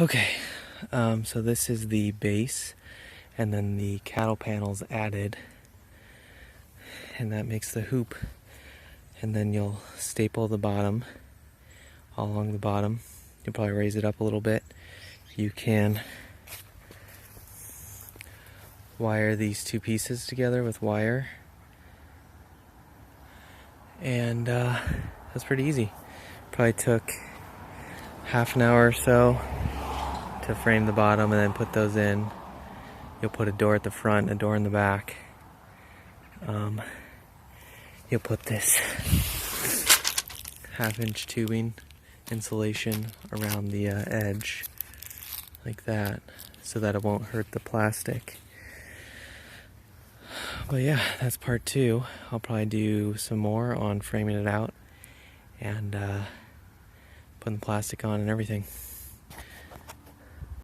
Okay, so this is the base, and then the cattle panels added, and that makes the hoop. And then you'll staple the bottom, all along the bottom. You'll probably raise it up a little bit. You can wire these two pieces together with wire, and that's pretty easy. Probably took half an hour or so to frame the bottom and then put those in. You'll put a door at the front, a door in the back. You'll put this half-inch tubing insulation around the edge like that, so that it won't hurt the plastic. But yeah, that's part 2. I'll probably do some more on framing it out and putting the plastic on and everything.